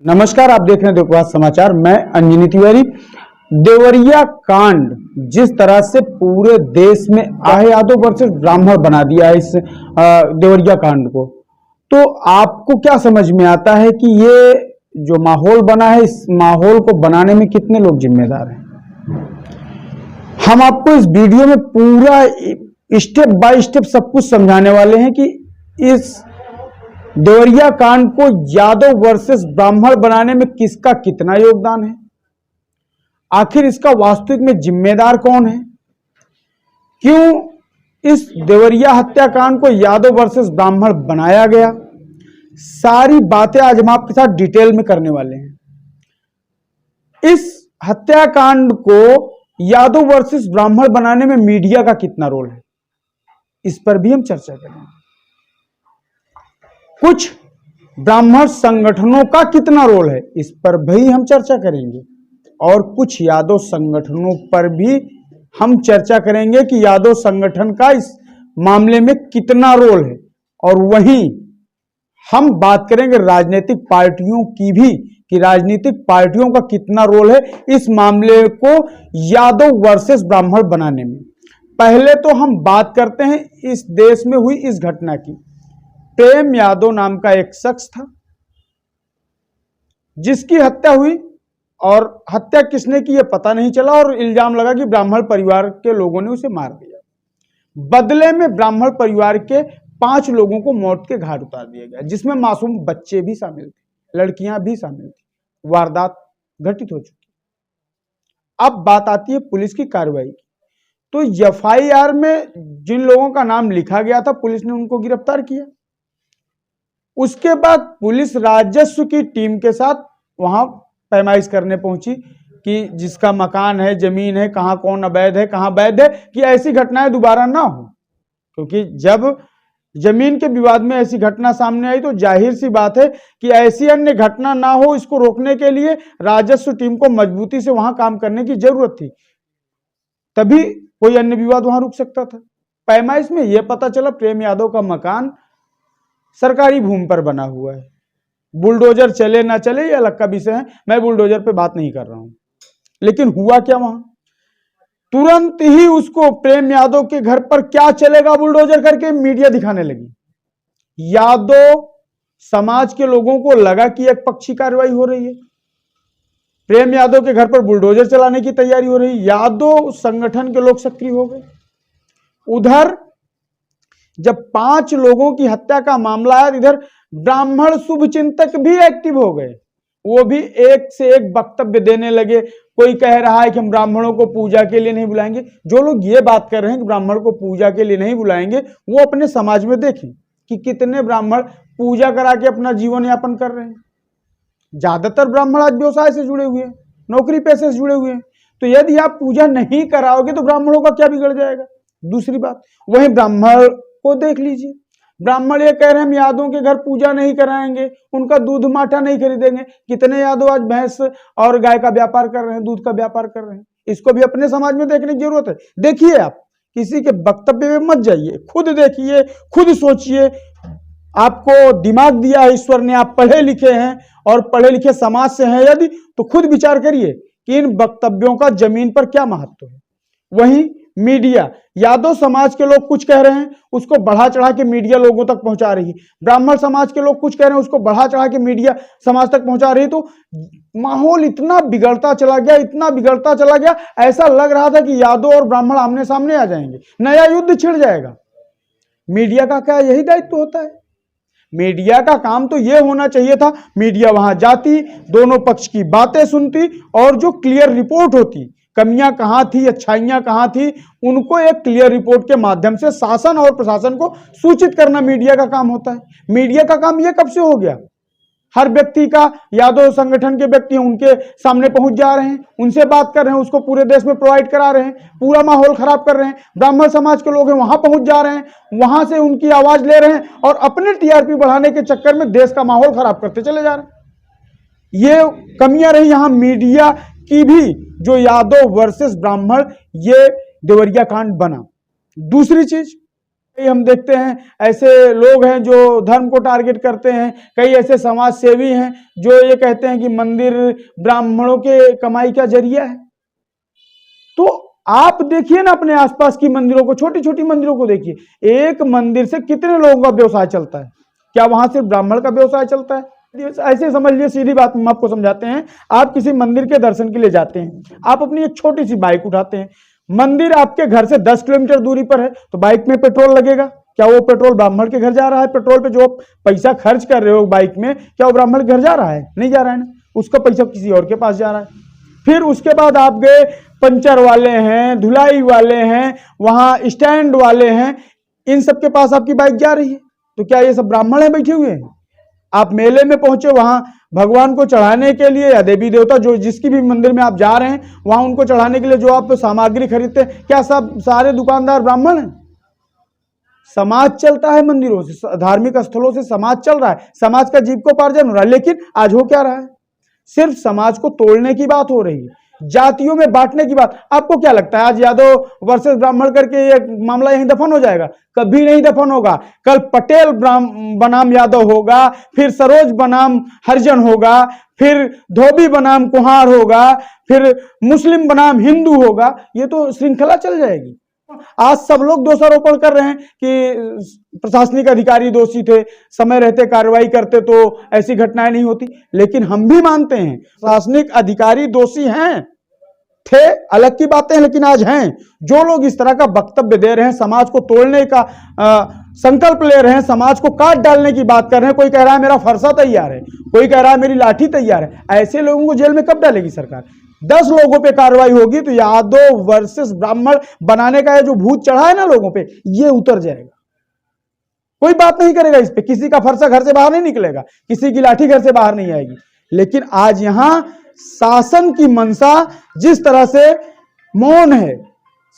नमस्कार, आप देख रहे हैं देवप्रभात समाचार। मैं अंजनी तिवारी। देवरिया कांड जिस तरह से पूरे देश में आहे यादव वर्सेस ब्राह्मण बना दिया है इस देवरिया कांड को, तो आपको क्या समझ में आता है कि ये जो माहौल बना है, इस माहौल को बनाने में कितने लोग जिम्मेदार हैं? हम आपको इस वीडियो में पूरा स्टेप बाय स्टेप सब कुछ समझाने वाले हैं कि इस देवरिया कांड को यादव वर्सेस ब्राह्मण बनाने में किसका कितना योगदान है, आखिर इसका वास्तविक में जिम्मेदार कौन है, क्यों इस देवरिया हत्याकांड को यादव वर्सेस ब्राह्मण बनाया गया, सारी बातें आज हम आपके साथ डिटेल में करने वाले हैं। इस हत्याकांड को यादव वर्सेस ब्राह्मण बनाने में मीडिया का कितना रोल है, इस पर भी हम चर्चा करेंगे। कुछ ब्राह्मण संगठनों का कितना रोल है, इस पर भी हम चर्चा करेंगे, और कुछ यादव संगठनों पर भी हम चर्चा करेंगे कि यादव संगठन का इस मामले में कितना रोल है। और वहीं हम बात करेंगे राजनीतिक पार्टियों की भी कि राजनीतिक पार्टियों का कितना रोल है इस मामले को यादव वर्सेस ब्राह्मण बनाने में। पहले तो हम बात करते हैं इस देश में हुई इस घटना की। प्रेम यादव नाम का एक शख्स था जिसकी हत्या हुई, और हत्या किसने की यह पता नहीं चला, और इल्जाम लगा कि ब्राह्मण परिवार के लोगों ने उसे मार दिया। बदले में ब्राह्मण परिवार के 5 लोगों को मौत के घाट उतार दिया गया, जिसमें मासूम बच्चे भी शामिल थे, लड़कियां भी शामिल थी। वारदात घटित हो चुकी। अब बात आती है पुलिस की कार्रवाई की। तो एफआईआर में जिन लोगों का नाम लिखा गया था, पुलिस ने उनको गिरफ्तार किया। उसके बाद पुलिस राजस्व की टीम के साथ वहां पैमाइश करने पहुंची कि जिसका मकान है, जमीन है, कहां कौन अवैध है, कहां वैध है, कि ऐसी घटनाएं दोबारा ना हो। क्योंकि जब जमीन के विवाद में ऐसी घटना सामने आई तो जाहिर सी बात है कि ऐसी अन्य घटना ना हो, इसको रोकने के लिए राजस्व टीम को मजबूती से वहां काम करने की जरूरत थी, तभी कोई अन्य विवाद वहां रुक सकता था। पैमाइश में यह पता चला प्रेम यादव का मकान सरकारी भूमि पर बना हुआ है। बुलडोजर चले ना चले ये अलग का विषय है, मैं बुलडोजर पे बात नहीं कर रहा हूं। लेकिन हुआ क्या वहां, तुरंत ही उसको प्रेम यादव के घर पर क्या चलेगा बुलडोजर करके मीडिया दिखाने लगी। यादव समाज के लोगों को लगा कि एक पक्षी कार्रवाई हो रही है, प्रेम यादव के घर पर बुलडोजर चलाने की तैयारी हो रही। यादव संगठन के लोग सक्रिय हो गए। उधर जब 5 लोगों की हत्या का मामला आया, इधर ब्राह्मण शुभचिंतक भी एक्टिव हो गए। वो भी एक से एक वक्तव्य देने लगे। कोई कह रहा है कि हम ब्राह्मणों को पूजा के लिए नहीं बुलाएंगे। जो लोग ये बात कर रहे हैं कि ब्राह्मण को पूजा के लिए नहीं बुलाएंगे, वो अपने समाज में देखें कि कितने ब्राह्मण पूजा करा के अपना जीवन यापन कर रहे हैं। ज्यादातर ब्राह्मण आज व्यवसाय से जुड़े हुए हैं, नौकरी पेशे से जुड़े हुए हैं। तो यदि आप पूजा नहीं कराओगे तो ब्राह्मणों का क्या बिगड़ जाएगा। दूसरी बात, वही ब्राह्मण को देख लीजिए, ब्राह्मण ये कह रहे हैं हम यादवों के घर पूजा नहीं कराएंगे, उनका दूध माठा नहीं खरीदेंगे। कितने यादव आज भैंस और गाय का व्यापार कर रहे हैं, दूध का व्यापार कर रहे हैं। इसको भी अपने समाज में देखने की जरूरत है। देखिए, आप किसी के वक्तव्य में मत जाइए, खुद देखिए, खुद सोचिए। आपको दिमाग दिया है ईश्वर ने, आप पढ़े लिखे हैं और पढ़े लिखे समाज से हैं यदि, तो खुद विचार करिए कि इन वक्तव्यों का जमीन पर क्या महत्व है। वहीं मीडिया, यादव समाज के लोग कुछ कह रहे हैं, उसको बढ़ा चढ़ा के मीडिया लोगों तक पहुंचा रही है। ब्राह्मण समाज के लोग कुछ कह रहे हैं, उसको बढ़ा चढ़ा के मीडिया समाज तक पहुंचा रही है। तो माहौल इतना बिगड़ता चला गया, इतना बिगड़ता चला गया, ऐसा लग रहा था कि यादव और ब्राह्मण आमने सामने आ जाएंगे, नया युद्ध छिड़ जाएगा। मीडिया का क्या यही दायित्व होता है? मीडिया का काम तो यह होना चाहिए था, मीडिया वहां जाती, दोनों पक्ष की बातें सुनती, और जो क्लियर रिपोर्ट होती, कमियां कहां थी, अच्छाइयां कहां थी, उनको एक क्लियर रिपोर्ट के माध्यम से शासन और प्रशासन को सूचित करना मीडिया का काम होता है। मीडिया का काम यह कब से हो गया? हर व्यक्ति का, यादव संगठन के व्यक्ति उनके सामने पहुंच जा रहे हैं, उनसे बात कर रहे हैं, उसको पूरे देश में प्रोवाइड करा रहे हैं, पूरा माहौल खराब कर रहे हैं। ब्राह्मण समाज के लोग हैं, वहां पहुंच जा रहे हैं, वहां से उनकी आवाज ले रहे हैं, और अपने टीआरपी बढ़ाने के चक्कर में देश का माहौल खराब करते चले जा रहे हैं। ये कमियां रही यहां मीडिया की भी, जो यादव वर्सेस ब्राह्मण ये देवरिया कांड बना। दूसरी चीज, हम देखते हैं ऐसे लोग हैं जो धर्म को टारगेट करते हैं, कई ऐसे समाज सेवी हैं जो ये कहते हैं कि मंदिर ब्राह्मणों के कमाई का जरिया है। तो आप देखिए ना अपने आसपास की मंदिरों को, छोटी छोटी मंदिरों को देखिए, एक मंदिर से कितने लोगों का व्यवसाय चलता है। क्या वहां सिर्फ ब्राह्मण का व्यवसाय चलता है? ऐसे समझ लीजिए, सीधी बात हम आपको समझाते हैं। आप किसी मंदिर के दर्शन के लिए जाते हैं, आप अपनी एक छोटी सी बाइक उठाते हैं, मंदिर आपके घर से 10 किलोमीटर दूरी पर है, तो बाइक में पेट्रोल लगेगा। क्या वो पेट्रोल ब्राह्मण के घर जा रहा है? पेट्रोल पे जो पैसा खर्च कर रहे हो बाइक में, क्या वो ब्राह्मण के घर जा रहा है? नहीं जा रहा है ना, उसका पैसा किसी और के पास जा रहा है। फिर उसके बाद आप गए, पंचर वाले हैं, धुलाई वाले हैं, वहां स्टैंड वाले हैं, इन सबके पास आपकी बाइक जा रही है। तो क्या ये सब ब्राह्मण है बैठे हुए हैं? आप मेले में पहुंचे, वहां भगवान को चढ़ाने के लिए या देवी देवता जो जिसकी भी मंदिर में आप जा रहे हैं, वहां उनको चढ़ाने के लिए जो आप सामग्री खरीदते हैं, क्या सब सारे दुकानदार ब्राह्मण हैं? समाज चलता है मंदिरों से, धार्मिक स्थलों से समाज चल रहा है, समाज का जीविकोपार्जन हो रहा है। लेकिन आज हो क्या रहा है? सिर्फ समाज को तोड़ने की बात हो रही है, जातियों में बांटने की बात। आपको क्या लगता है आज यादव वर्सेस ब्राह्मण करके ये मामला यहीं दफन हो जाएगा? कभी नहीं दफन होगा। कल पटेल बनाम यादव होगा, फिर सरोज बनाम हरिजन होगा, फिर धोबी बनाम कुहार होगा, फिर मुस्लिम बनाम हिंदू होगा। ये तो श्रृंखला चल जाएगी। आज सब लोग दोषारोपण कर रहे हैं कि प्रशासनिक अधिकारी दोषी थे, समय रहते कार्रवाई करते तो ऐसी घटनाएं नहीं होती। लेकिन हम भी मानते हैं प्रशासनिक अधिकारी दोषी हैं, थे अलग की बातें हैं, लेकिन आज हैं। जो लोग इस तरह का वक्तव्य दे रहे हैं, समाज को तोड़ने का संकल्प ले रहे हैं, समाज को काट डालने की बात कर रहे हैं, कोई कह रहा है मेरा फरसा तैयार है, कोई कह रहा है मेरी लाठी तैयार है, ऐसे लोगों को जेल में कब डालेगी सरकार? 10 लोगों पे कार्रवाई होगी तो यादव वर्सेस ब्राह्मण बनाने का ये जो भूत चढ़ा है ना लोगों पे, ये उतर जाएगा। कोई बात नहीं करेगा इस पे, किसी का फरसा घर से बाहर नहीं निकलेगा, किसी की लाठी घर से बाहर नहीं आएगी। लेकिन आज यहां शासन की मंशा जिस तरह से मौन है,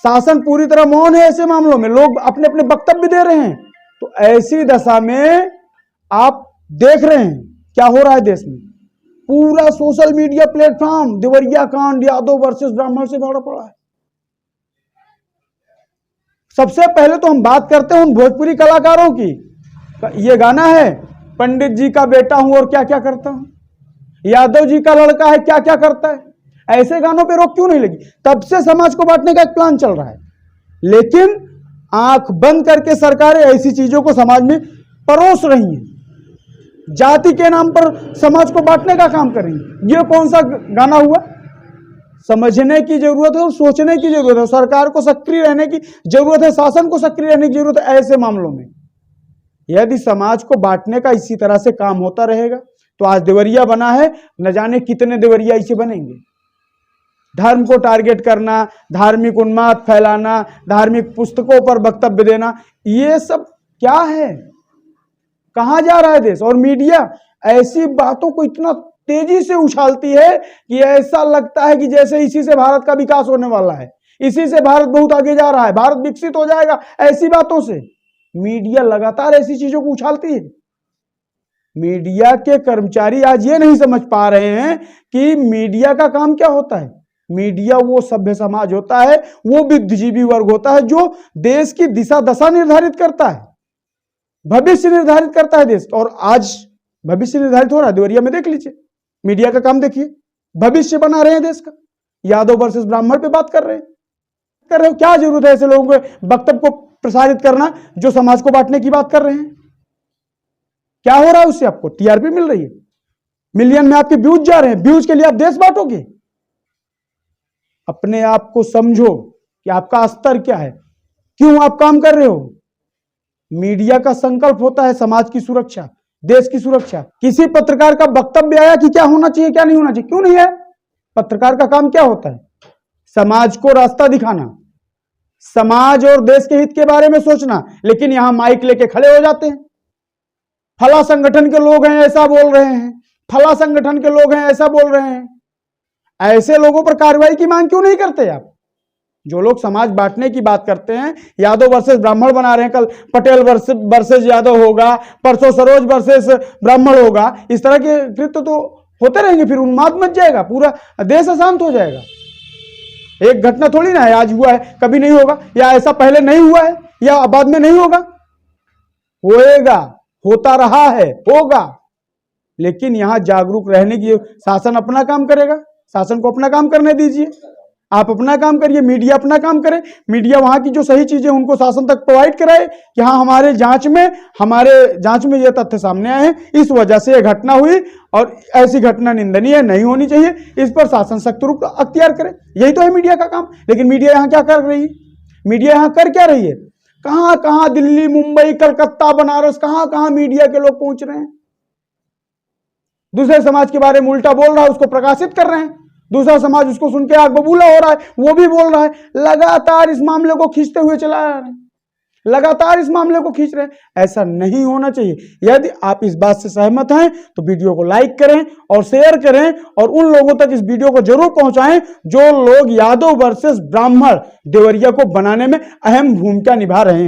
शासन पूरी तरह मौन है, ऐसे मामलों में लोग अपने अपने वक्तव्य दे रहे हैं। तो ऐसी दशा में आप देख रहे हैं क्या हो रहा है देश में। पूरा सोशल मीडिया प्लेटफॉर्म देवरिया कांड, यादव वर्सेस ब्राह्मण से भरा पड़ा है। सबसे पहले तो हम बात करते हैं उन भोजपुरी कलाकारों की। ये गाना है, पंडित जी का बेटा हूं और क्या क्या करता हूं, यादव जी का लड़का है क्या क्या करता है। ऐसे गानों पे रोक क्यों नहीं लगी? तब से समाज को बांटने का एक प्लान चल रहा है, लेकिन आंख बंद करके सरकारें ऐसी चीजों को समाज में परोस रही हैं, जाति के नाम पर समाज को बांटने का काम कर रही है। ये कौन सा गाना हुआ? समझने की जरूरत है और सोचने की जरूरत है, सरकार को सक्रिय रहने की जरूरत है, शासन को सक्रिय रहने की जरूरत है। ऐसे मामलों में यदि समाज को बांटने का इसी तरह से काम होता रहेगा तो आज देवरिया बना है, न जाने कितने देवरिया इसे बनेंगे। धर्म को टारगेट करना, धार्मिक उन्माद फैलाना, धार्मिक पुस्तकों पर वक्तव्य देना, ये सब क्या है? कहां जा रहा है देश? और मीडिया ऐसी बातों को इतना तेजी से उछालती है कि ऐसा लगता है कि जैसे इसी से भारत का विकास होने वाला है, इसी से भारत बहुत आगे जा रहा है, भारत विकसित हो जाएगा। ऐसी बातों से मीडिया लगातार ऐसी चीजों को उछालती है। मीडिया के कर्मचारी आज ये नहीं समझ पा रहे हैं कि मीडिया का काम क्या होता है। मीडिया वो सभ्य समाज होता है, वो बुद्धिजीवी वर्ग होता है जो देश की दिशा दशा निर्धारित करता है, भविष्य निर्धारित करता है देश। और आज भविष्य निर्धारित हो रहा है, देवरिया में देख लीजिए, मीडिया का काम देखिए, भविष्य बना रहे हैं देश का। यादव वर्सेस ब्राह्मण पे बात कर रहे हो। क्या जरूरत है ऐसे लोगों के वक्तव्य को प्रसारित करना जो समाज को बांटने की बात कर रहे हैं? क्या हो रहा है उससे? आपको टीआरपी मिल रही है, मिलियन में आपके व्यूज जा रहे हैं, व्यूज के लिए आप देश बांटोगे? अपने आप को समझो कि आपका स्तर क्या है, क्यों आप काम कर रहे हो। मीडिया का संकल्प होता है समाज की सुरक्षा, देश की सुरक्षा। किसी पत्रकार का वक्तव्य आया कि क्या होना चाहिए क्या नहीं होना चाहिए, क्यों नहीं है? पत्रकार का काम क्या होता है? समाज को रास्ता दिखाना, समाज और देश के हित के बारे में सोचना। लेकिन यहां माइक लेके खड़े हो जाते हैं, फला संगठन के लोग हैं ऐसा बोल रहे हैं, फला संगठन के लोग हैं ऐसा बोल रहे हैं। ऐसे लोगों पर कार्रवाई की मांग क्यों नहीं करते आप? जो लोग समाज बांटने की बात करते हैं, यादव वर्सेस ब्राह्मण बना रहे हैं, कल पटेल वर्सेस यादव होगा, परसों सरोज वर्सेस ब्राह्मण होगा, इस तरह के कृत्य तो होते रहेंगे। फिर उन्माद मच जाएगा, पूरा देश अशांत हो जाएगा। एक घटना थोड़ी ना है, आज हुआ है कभी नहीं होगा, या ऐसा पहले नहीं हुआ है या बाद में नहीं होगा। होएगा, होता रहा है, होगा। लेकिन यहां जागरूक रहने की, शासन अपना काम करेगा, शासन को अपना काम करने दीजिए, आप अपना काम करिए, मीडिया अपना काम करे, मीडिया वहां की जो सही चीजें उनको शासन तक प्रोवाइड कराए कि हाँ हमारे जांच में ये तथ्य सामने आए हैं, इस वजह से ये घटना हुई और ऐसी घटना निंदनीय नहीं होनी चाहिए, इस पर शासन सख्त रुख अख्तियार करे। यही तो है मीडिया का काम। लेकिन मीडिया यहाँ क्या कर रही है? मीडिया यहाँ कर क्या रही है? कहां कहां दिल्ली, मुंबई, कलकत्ता, बनारस, कहां कहां मीडिया के लोग पहुंच रहे हैं, दूसरे समाज के बारे में उल्टा बोल रहा है, उसको प्रकाशित कर रहे हैं, दूसरा समाज उसको सुन के आग बबूला हो रहा है, वो भी बोल रहा है, लगातार इस मामले को खींचते हुए चला आ रहे हैं, लगातार इस मामले को खींच रहे हैं। ऐसा नहीं होना चाहिए। यदि आप इस बात से सहमत हैं तो वीडियो को लाइक करें और शेयर करें और उन लोगों तक इस वीडियो को जरूर पहुंचाएं जो लोग यादव वर्सेस ब्राह्मण देवरिया को बनाने में अहम भूमिका निभा रहे हैं।